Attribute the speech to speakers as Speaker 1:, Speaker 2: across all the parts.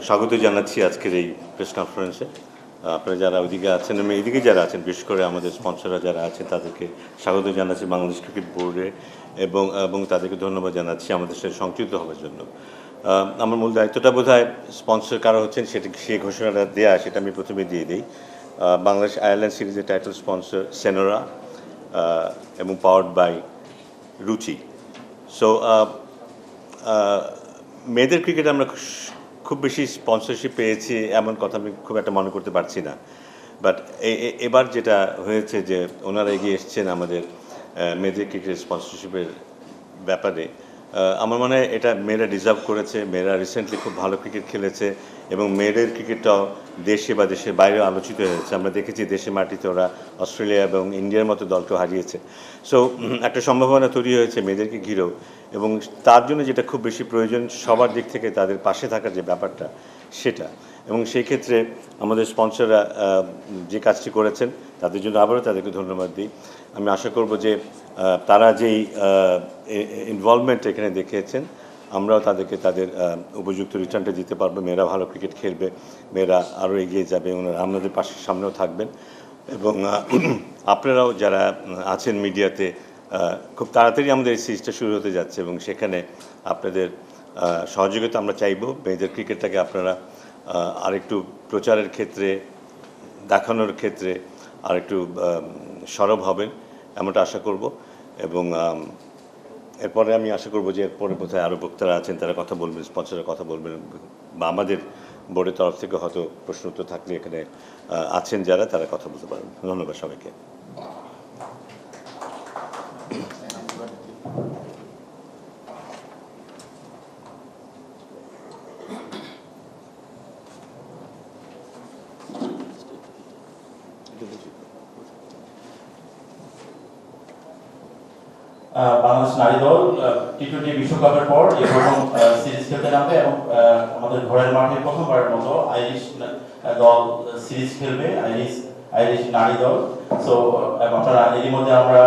Speaker 1: স্বাগত জানাচ্ছি আজকের এই প্রেস কনফারেন্সে। আপনারা যারা ওইদিকে আছেন এবং এইদিকে যারা আছেন, বিশেষ করে আমাদের স্পন্সররা যারা আছেন তাদেরকে স্বাগত জানাচ্ছি বাংলাদেশ ক্রিকেট বোর্ডে এবং তাদেরকে ধন্যবাদ জানাচ্ছি আমাদের সাথে সংযুক্ত হওয়ার জন্য। আমার মূল দায়িত্বটা বোধহয় স্পন্সর কারা হচ্ছেন সেটা সেই ঘোষণাটা দেওয়া, সেটা আমি প্রথমে দিয়ে দিই। বাংলাদেশ আয়ারল্যান্ড সিরিজের টাইটেল স্পন্সর সেনোরা এবং পাওয়ার্ড বাই রুচি। সো মেয়েদের ক্রিকেটে আমরা খুব বেশি স্পন্সরশিপ পেয়েছি এমন কথা আমি খুব একটা মনে করতে পারছি না। বাট এবার যেটা হয়েছে যে ওনারা এগিয়ে এসছেন আমাদের মেয়েদের ক্রিকেট স্পন্সরশিপের ব্যাপারে। আমার মনে হয় এটা মেয়েরা ডিজার্ভ করেছে। মেয়েরা রিসেন্টলি খুব ভালো ক্রিকেট খেলেছে এবং মেয়েদের ক্রিকেটটাও দেশে বা দেশের বাইরেও আলোচিত হয়েছে। আমরা দেখেছি দেশে মাটিতে ওরা অস্ট্রেলিয়া এবং ইন্ডিয়ার মতো দলকে হারিয়েছে। সো একটা সম্ভাবনা তৈরি হয়েছে মেয়েদেরকে ঘিরেও, এবং তার জন্য যেটা খুব বেশি প্রয়োজন সবার দিক থেকে তাদের পাশে থাকার যে ব্যাপারটা সেটা, এবং সেই ক্ষেত্রে আমাদের স্পন্সররা যে কাজটি করেছেন তাদের জন্য আবারও তাদেরকে ধন্যবাদ দিই। আমি আশা করব যে তারা যেই ইনভলভমেন্ট এখানে দেখিয়েছেন আমরাও তাদেরকে তাদের উপযুক্ত রিটার্নটা দিতে পারবো। মেয়েরা ভালো ক্রিকেট খেলবে, মেয়েরা আরও এগিয়ে যাবে, ওনারা আমাদের পাশের সামনেও থাকবেন। এবং আপনারাও যারা আছেন মিডিয়াতে, খুব তাড়াতাড়ি আমাদের এই সিরিজটা শুরু হতে যাচ্ছে এবং সেখানে আপনাদের সহযোগিতা আমরা চাইব। মেয়েদের ক্রিকেটটাকে আপনারা আরেকটু প্রচারের ক্ষেত্রে, দেখানোর ক্ষেত্রে আরেকটু সরব হবেন এমনটা আশা করব। এবং এরপরে আমি আশা করব যে এরপরে কোথায় আরও বক্তারা আছেন তারা কথা বলবেন, স্পন্সররা কথা বলবেন, বা আমাদের বোর্ডের তরফ থেকে হয়তো প্রশ্ন উত্তর থাকলে এখানে আছেন যারা তারা কথা বলতে পারবেন। ধন্যবাদ সবাইকে।
Speaker 2: বাংলাদেশ নারী দল টি-20 বিশ্বকাপের পর এই প্রথম সিরিজ খেলতে নামবে এবং আমাদের ঘরের মাঠে প্রথমবারের মতো আইরিশ দল সিরিজ খেলবে, আইরিশ নারী দল। সো আপনারা এরই মধ্যে আমরা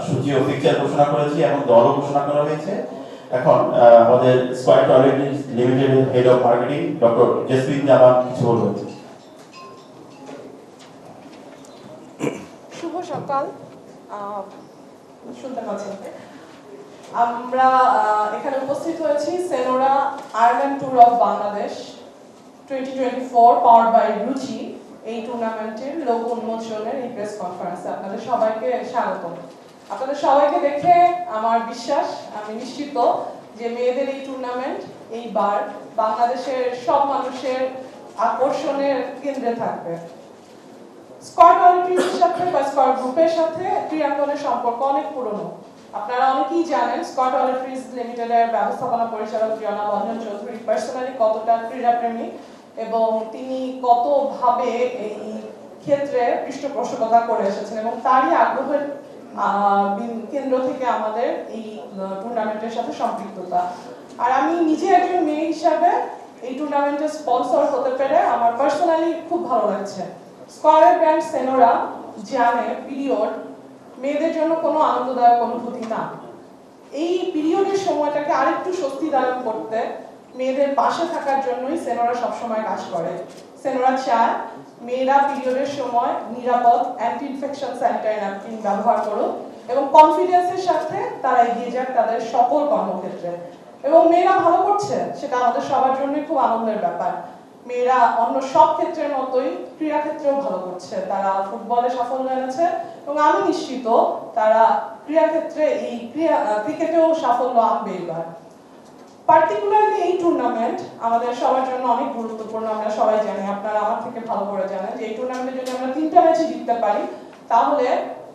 Speaker 2: সূচি ও ফিকচার ঘোষণা করেছি এবং দলও ঘোষণা করা হয়েছে। এখন আমাদের স্কয়ার টয়লেট লিমিটেডের head of marketing doctor Jesmin Zaman কিছু বলবেন।
Speaker 3: শুভ সকাল। শুনতে পাচ্ছেন? আমরা এখানে উপস্থিত হয়েছি Senora Ireland tour of Bangladesh 2024 powered by Ruchi এই টুর্নামেন্টের লোগো উন্মোচনের এই প্রেস কনফারেন্সে আপনাদের সবাইকে স্বাগত। আপনাদের সবাইকে দেখে আমার বিশ্বাস, আমি নিশ্চিত যে মেয়েদের এই টুর্নামেন্ট এইবার বাংলাদেশের সব মানুষের আকর্ষণের কেন্দ্রে থাকবে। স্কয়ার টয়লেট্রিজের সাথে বা স্কয়ার গ্রুপের সাথে ক্রীড়াঙ্গনের সম্পর্ক অনেক পুরনো। আপনারা অনেকেই জানেন স্কয়ার টয়লেট্রিজ লিমিটেডের ব্যবস্থাপনা পরিচালক জনাব অঞ্জন চৌধুরী পার্সোনালি কতটা ক্রীড়াপ্রেমী এবং তিনি কতভাবে এই ক্ষেত্রে পৃষ্ঠপোষকতা করে এসেছেন, এবং তারই আগ্রহের কেন্দ্র থেকে আমাদের এই টুর্নামেন্টের সাথে সম্পৃক্ততা। আর আমি নিজে একজন মেয়ে হিসাবে এই টুর্নামেন্টের স্পন্সর হতে পেরে আমার পার্সোনালি খুব ভালো লাগছে। স্কয়ার ব্র্যান্ড সেনোরা জানে পিরিয়ড মেয়েদের জন্য কোনো আনন্দদায়ক অনুভূতি না। এই পিরিয়ডের সময়টাকে আরেকটু স্বস্তিদায়ক করতে মেয়েদের পাশে থাকার জন্যই সেনোরা সবসময় কাজ করে। সেনোরা চায় মেয়েরা পিরিয়ডের সময় নিরাপদ অ্যান্টি ইনফেকশন স্যানিটারি ন্যাপকিন ব্যবহার করুক এবং কনফিডেন্সের সাথে তারা এগিয়ে যাক তাদের সকল কর্মক্ষেত্রে। এবং মেয়েরা ভালো করছে সেটা আমাদের সবার জন্যই খুব আনন্দের ব্যাপার। মেয়েরা অন্য সব ক্ষেত্রের মতোই ক্রীড়া ক্ষেত্রেও ভালো করছে। তারা ফুটবলে সাফল্য এনেছে এবং আমি নিশ্চিত তারা ক্রীড়া ক্ষেত্রে এই ক্রিকেটেও সাফল্য আনবে এবার। পার্টিকুলারলি এই টুর্নামেন্ট আমাদের সবার জন্য অনেক গুরুত্বপূর্ণ। আমরা সবাই জানি, আপনারা আমার থেকে ভালো করে জানেন যে এই টুর্নামেন্টে যদি আমরা 3টা ম্যাচই জিততে পারি তাহলে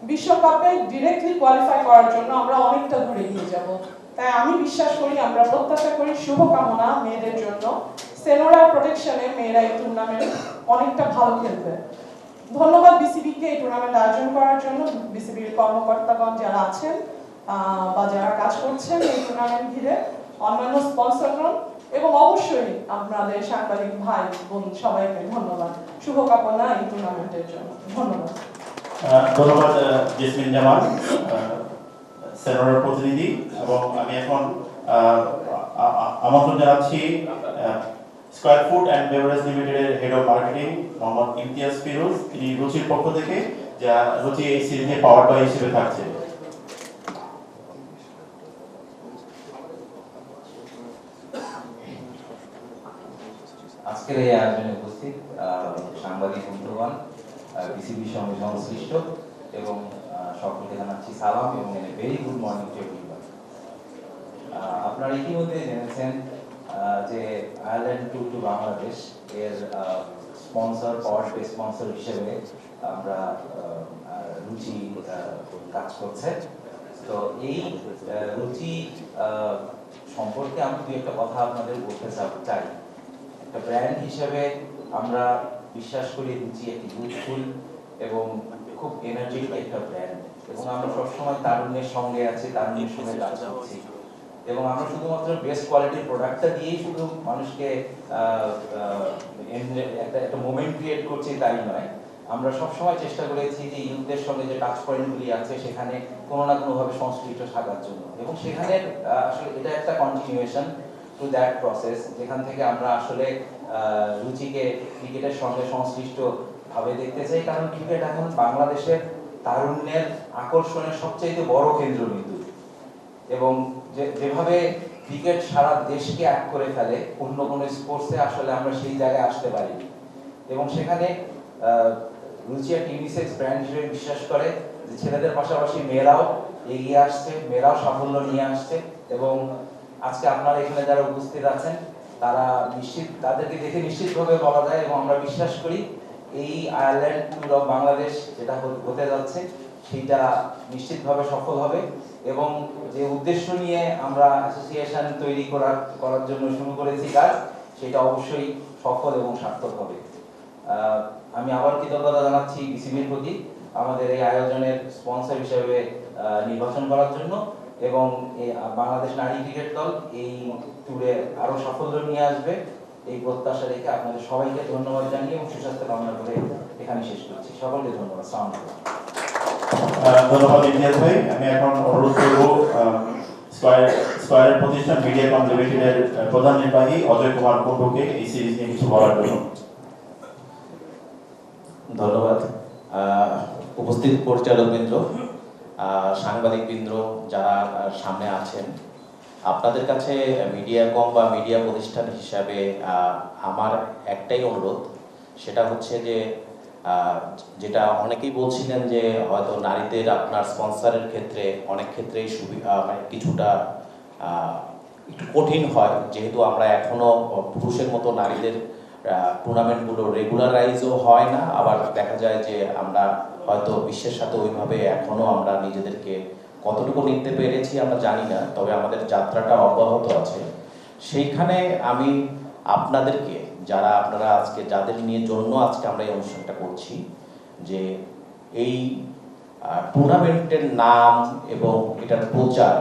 Speaker 3: বিশ্বকাপে ডিরেক্টলি কোয়ালিফাই করার জন্য আমরা অনেকটা দূরে এগিয়ে যাব। তাই আমি বিশ্বাস করি, আমরা প্রত্যাশা করি, শুভকামনা মেয়েদের জন্য। সেনোরা প্রোটেকশনে মেয়েরা এই টুর্নামেন্ট অনেকটা ভালো খেলবে। ধন্যবাদ বিসিবিকে এই টুর্নামেন্ট আয়োজন করার জন্য, বিসিবির কর্মকর্তাগণ যারা আছেন বা যারা কাজ করছেন এই টুর্নামেন্ট ঘিরে, অন্যান্য স্পন্সরগণ এবং অবশ্যই আপনাদের সাংবাদিক ভাই বোন সবাইকে ধন্যবাদ। শুভকামনা এই টুর্নামেন্টের জন্য। ধন্যবাদ।
Speaker 2: ধন্যবাদ জেসমিন জামান, সেনোরার প্রতিনিধি। এবং আমি এখন আমন্ত্রণ জানাচ্ছি স্কয়ার ফুড অ্যান্ড বেভারেজ লিমিটেডের head of marketing Mohammad Imtiaz Firoz, তিনি রুচির পক্ষ থেকে, যা রুচি এই সিরিজে পাওয়ার বাই হিসেবে থাকছে।
Speaker 4: আজকের এই আয়োজনে উপস্থিত সাংবাদিক বন্ধুগণ, বিসিবি সঙ্গে সংশ্লিষ্ট এবং সকলকে জানাচ্ছি সালাম এবং very good morning to everyone. আপনারা ইতিমধ্যে জেনেছেন যে আয়ারল্যান্ড ট্যুর টু বাংলাদেশ এর স্পন্সর, পাওয়ার বাই স্পন্সর হিসেবে আমরা রুচি কাজ করছে। তো এই রুচি সম্পর্কে আমি দু একটা কথা আপনাদের বলতে চাই। একটা ব্র্যান্ড হিসেবে আমরা বিশ্বাস করি রুচি একটি ইউথফুল এবং খুব এনার্জেটিক একটা ব্র্যান্ড, এবং আমরা সবসময় তারুণ্যের সঙ্গে আছি, তারুণ্যের সঙ্গে কাজ করছি, এবং আমরা শুধুমাত্র বেস্ট কোয়ালিটির প্রোডাক্টটা দিয়েই শুধু মানুষকে একটা মোমেন্ট ক্রিয়েট করছি তাই নয়। আমরা সবসময় চেষ্টা করেছি যে ইউথদের সঙ্গে যে টাচ পয়েন্টগুলি আছে সেখানে কোনো না কোনোভাবে সংশ্লিষ্ট থাকার জন্য, এবং সেখানে আসলে এটা একটা কন্টিনিউয়েশন টু দ্যাট প্রসেস, যেখান থেকে আমরা আসলে রুচিকে ক্রিকেটের সঙ্গে সংশ্লিষ্ট ভাবে দেখতে চাই। কারণ ক্রিকেট এখন বাংলাদেশের তারুণ্যের আকর্ষণের সবচেয়ে বড় কেন্দ্রবিন্দু, এবং যেভাবে ক্রিকেট সারা দেশকে এক করে ফেলে, অন্য কোনো স্পোর্টসে আসলে আমরা সেই জায়গায় আসতে পারিনি। এবং সেখানে রুচি একটা ইউনিসেক্স ব্র্যান্ড হিসেবে বিশ্বাস করে যে ছেলেদের পাশাপাশি মেয়েরাও এগিয়ে আসছে, মেয়েরাও সাফল্য নিয়ে আসছে। এবং আজকে আপনারা এখানে যারা উপস্থিত আছেন তারা তাদেরকে দেখে নিশ্চিতভাবে বলা যায়, এবং আমরা বিশ্বাস করি এই আয়ারল্যান্ড ট্যুর অফ বাংলাদেশ যেটা হতে যাচ্ছে সেইটা নিশ্চিতভাবে সফল হবে, এবং যে উদ্দেশ্য নিয়ে আমরা অ্যাসোসিয়েশন তৈরি করার জন্য শুরু করেছি কাজ, সেটা অবশ্যই সফল এবং সার্থক হবে। আমি আবার কৃতজ্ঞতা জানাচ্ছি বিসিবির প্রতি আমাদের এই আয়োজনের স্পন্সর হিসেবে নির্বাচন করার জন্য, এবং বাংলাদেশ নারী ক্রিকেট দল এই ট্যুরে আরো সাফল্য নিয়ে আসবে এই প্রত্যাশা রেখে আপনাদের সবাইকে ধন্যবাদ জানিয়ে এবং সুস্বাস্থ্য কামনা করে এখানে শেষ করছি। সকলকে ধন্যবাদ। সালাম আলাইকুম।
Speaker 2: ধন্যবাদ ইমতিয়াজ ভাই। আমি এখন অনুরোধ করব স্কয়ারের প্রতিষ্ঠান মিডিয়াকম লিমিটেডের প্রধান নির্বাহী অজয় কুমার কুণ্ডুকে এই সিরিজ নিয়ে কিছু বলার জন্য।
Speaker 5: ধন্যবাদ। উপস্থিত পরিচালকবৃন্দ, সাংবাদিকবৃন্দ যারা সামনে আছেন, আপনাদের কাছে মিডিয়াকম বা মিডিয়া প্রতিষ্ঠান হিসাবে আমার একটাই অনুরোধ, সেটা হচ্ছে যে যেটা অনেকেই বলছিলেন যে হয়তো নারীদের আপনার স্পন্সরের ক্ষেত্রে অনেক ক্ষেত্রেই কিছুটা একটু কঠিন হয়, যেহেতু আমরা এখনো পুরুষের মতো নারীদের টুর্নামেন্টগুলো রেগুলারাইজও হয় না, আবার দেখা যায় যে আমরা হয়তো বিশ্বের সাথে ওইভাবে এখনো আমরা নিজেদেরকে কতটুকু নিতে পেরেছি আমরা জানি না, তবে আমাদের যাত্রাটা অব্যাহত আছে। সেইখানে আমি আপনাদেরকে, যারা আপনারা আজকে যাদের নিয়ে জন্য আজকে আমরা এই অনুষ্ঠানটা করছি, যে এই টুর্নামেন্টের নাম এবং এটার প্রচার,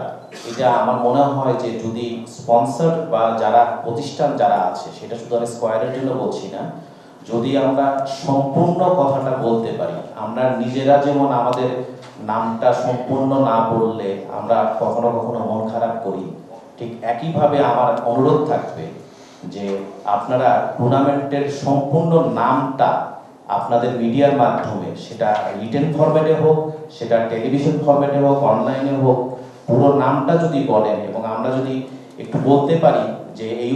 Speaker 5: এটা আমার মনে হয় যে যদি স্পন্সর বা যারা প্রতিষ্ঠান যারা আছে, সেটা শুধু আমি স্কয়ারের জন্য বলছি না, যদি আমরা সম্পূর্ণ কথাটা বলতে পারি, আমরা নিজেরা যেমন আমাদের নামটা সম্পূর্ণ না বললে আমরা কখনো কখনো মন খারাপ করি, ঠিক একইভাবে আমার অনুরোধ থাকবে যে আপনারা টুর্নামেন্টের সম্পূর্ণ নামটা আপনাদের মিডিয়ার মাধ্যমে, সেটা রিটেন ফরম্যাটে হোক, সেটা টেলিভিশন ফরম্যাটে হোক, অনলাইনে হোক, পুরো নামটা যদি বলেন এবং আমরা যদি একটু বলতে পারি যে এই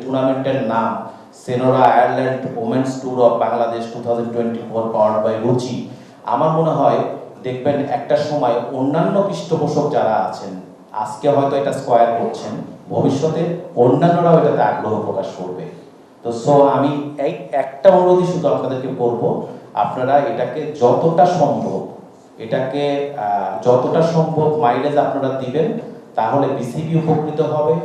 Speaker 5: টুর্নামেন্টের নাম Senora Ireland women's tour of Bangladesh 2024 powered by Ruchi, আমার মনে হয় দেখবেন একটা সময় অন্যান্য পৃষ্ঠপোষক যারা আছেন, আজকে হয়তো এটা স্কয়ার করছেন, ভবিষ্যতে অন্যান্যরাও এটাতে আগ্রহ প্রকাশ করবে। তো আমি এই একটা অনুরোধই শুধু আপনাদেরকে করব, আপনারা এটাকে যতটা সম্ভব মাইলেজ আপনারা দিবেন, তাহলে বিসিবি উপকৃত হবে,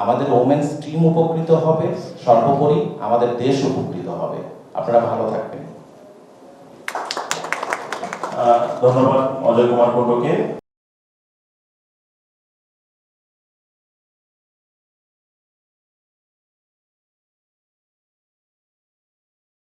Speaker 5: আমাদের ওমেন্স টিম উপকৃত হবে, সর্বোপরি আমাদের দেশ উপকৃত হবে। আপনারা ভালো থাকবেন।
Speaker 2: ধন্যবাদ অজয় কুমার কুণ্ডুকে।